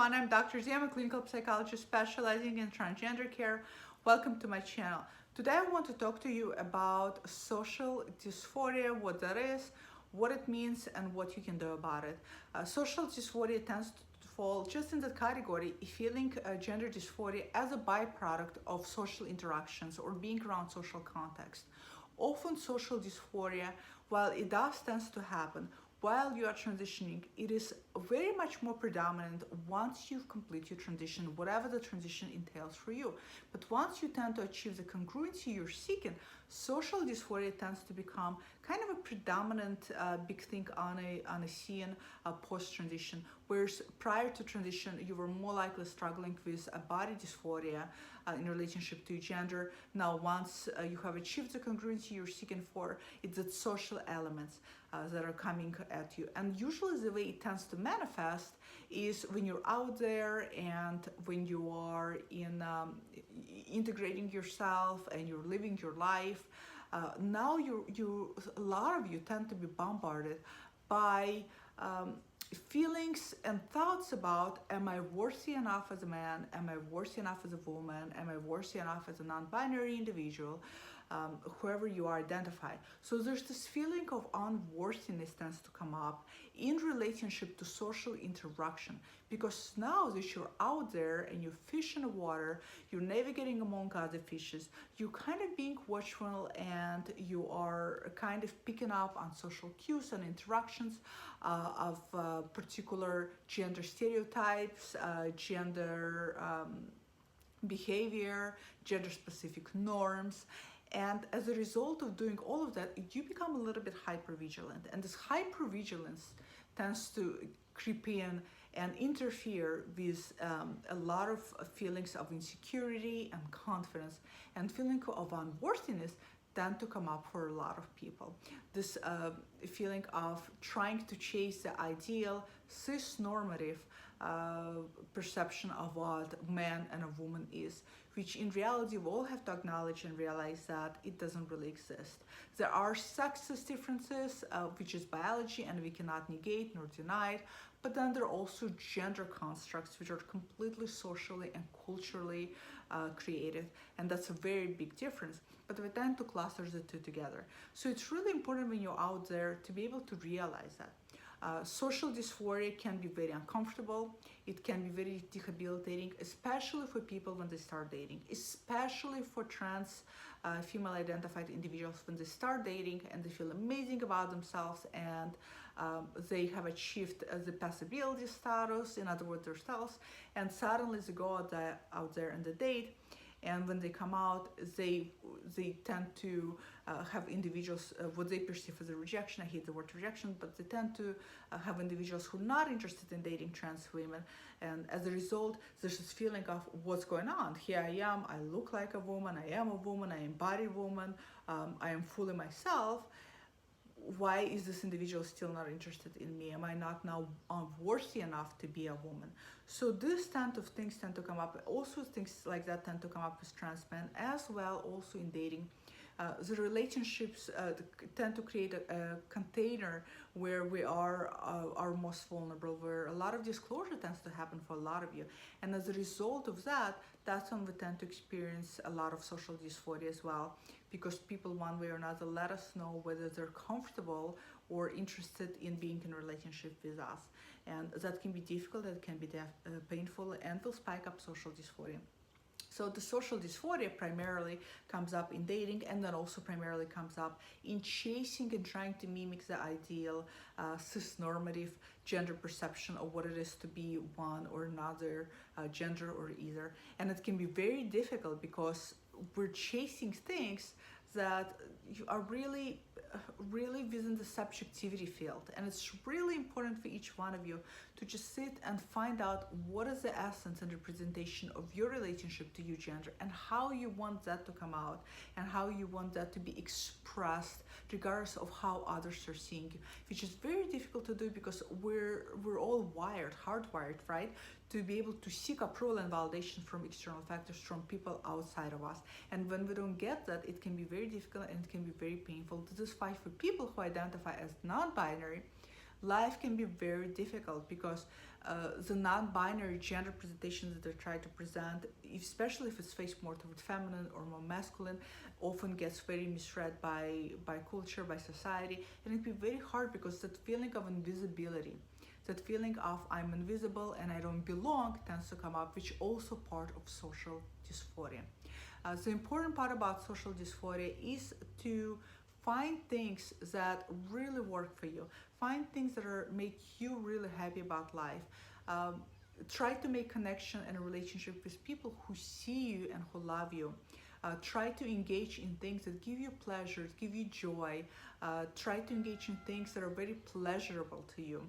everyone, I'm Dr. Z. I'm a clinical psychologist specializing in transgender care. Welcome to my channel. Today I want to talk to you about social dysphoria, what that is, what it means, and what you can do about it. Social dysphoria tends to fall just in the category feeling gender dysphoria as a byproduct of social interactions or being around social context. Often social dysphoria, while it does tends to happen, while you are transitioning, it is very much more predominant once you've completed your transition, whatever the transition entails for you. But once you tend to achieve the congruency you're seeking, social dysphoria tends to become kind of a predominant big thing on a scene post-transition, whereas prior to transition, you were more likely struggling with a body dysphoria in relationship to gender. Now, once you have achieved the congruency you're seeking for, it's the social elements that are coming at you. And usually the way it tends to manifest is when you're out there and when you are in integrating yourself and you're living your life. Now a lot of you tend to be bombarded by feelings and thoughts about, am I worthy enough as a man? Am I worthy enough as a woman? Am I worthy enough as a non-binary individual? Whoever you are identified. So there's this feeling of unworthiness tends to come up in relationship to social interaction, because now that you're out there and you fish in the water, you're navigating among other fishes, you're kind of being watchful and you are kind of picking up on social cues and interactions of particular gender stereotypes, gender behavior, gender specific norms. And as a result of doing all of that, you become a little bit hypervigilant. And this hypervigilance tends to creep in and interfere with a lot of feelings of insecurity and confidence, and feeling of unworthiness tend to come up for a lot of people. This feeling of trying to chase the ideal cis-normative perception of what man and a woman is, which in reality we all have to acknowledge and realize that it doesn't really exist. There are sexist differences, which is biology, and we cannot negate nor deny it, but then there are also gender constructs which are completely socially and culturally created, and that's a very big difference. But we tend to cluster the two together. So it's really important when you're out there to be able to realize that. Social dysphoria can be very uncomfortable. It can be very debilitating, especially for people when they start dating, especially for trans female identified individuals when they start dating and they feel amazing about themselves and they have achieved the passability status, in other words, themselves, and suddenly they go out there and they date. And when they come out, they tend to have individuals, what they perceive as a rejection. I hate the word rejection, but they tend to have individuals who are not interested in dating trans women. And as a result, there's this feeling of what's going on. Here I am, I look like a woman, I am a woman, I embody a woman, I am fully myself. Why is this individual still not interested in me? Am I not now worthy enough to be a woman? So this kind of things tend to come up. Also things like that tend to come up with trans men as well, also in dating. The relationships tend to create a container where we are most vulnerable, where a lot of disclosure tends to happen for a lot of you. And as a result of that, that's when we tend to experience a lot of social dysphoria as well, because people one way or another let us know whether they're comfortable or interested in being in a relationship with us. And that can be difficult, that can be painful, and will spike up social dysphoria. So the social dysphoria primarily comes up in dating, and then also primarily comes up in chasing and trying to mimic the ideal cis-normative gender perception of what it is to be one or another gender or either. And it can be very difficult because we're chasing things that are really within the subjectivity field, and it's really important for each one of you to just sit and find out what is the essence and representation of your relationship to your gender, and how you want that to come out, and how you want that to be expressed regardless of how others are seeing you, which is very difficult to do because we're all hardwired, right, to be able to seek approval and validation from external factors, from people outside of us. And when we don't get that, it can be very difficult and it can be very painful. This is why for people who identify as non-binary, life can be very difficult because the non-binary gender presentations that they're trying to present, especially if it's faced more toward feminine or more masculine, often gets very misread by culture, by society, and it can be very hard because that feeling of invisibility, that feeling of I'm invisible and I don't belong tends to come up, which also part of social dysphoria. The important part about social dysphoria is to find things that really work for you. Find things that make you really happy about life. Try to make connection and a relationship with people who see you and who love you. Try to engage in things that give you pleasure, give you joy. Try to engage in things that are very pleasurable to you.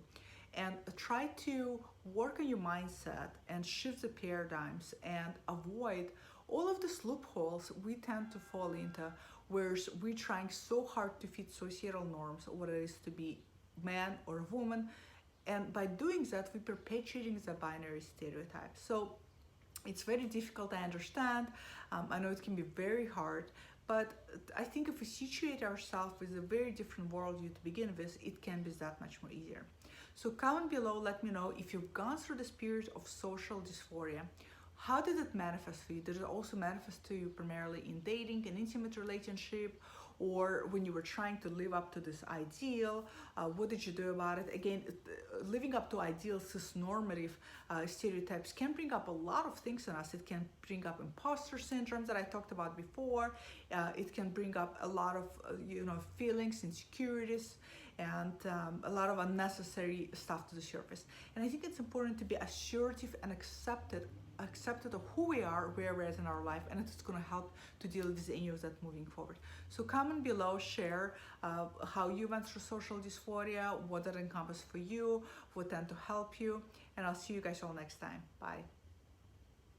And try to work on your mindset and shift the paradigms and avoid all of these loopholes we tend to fall into, where we're trying so hard to fit societal norms, what it is to be man or woman, and by doing that we're perpetuating the binary stereotype. So it's very difficult, I understand. I know it can be very hard, but I think if we situate ourselves with a very different worldview to begin with, it can be that much more easier. So comment below, let me know if you've gone through this period of social dysphoria. How did it manifest for you? Did it also manifest to you primarily in dating, an intimate relationship, or when you were trying to live up to this ideal? What did you do about it? Again, living up to ideals, cis normative stereotypes can bring up a lot of things in us. It can bring up imposter syndrome that I talked about before. It can bring up a lot of feelings, insecurities, and a lot of unnecessary stuff to the surface. And I think it's important to be assertive and accepted of who we are, where we're at in our life, and it's going to help to deal with any of that moving forward. So comment below, share how you went through social dysphoria, what that encompassed for you, what tend to help you, and I'll see you guys all next time. Bye.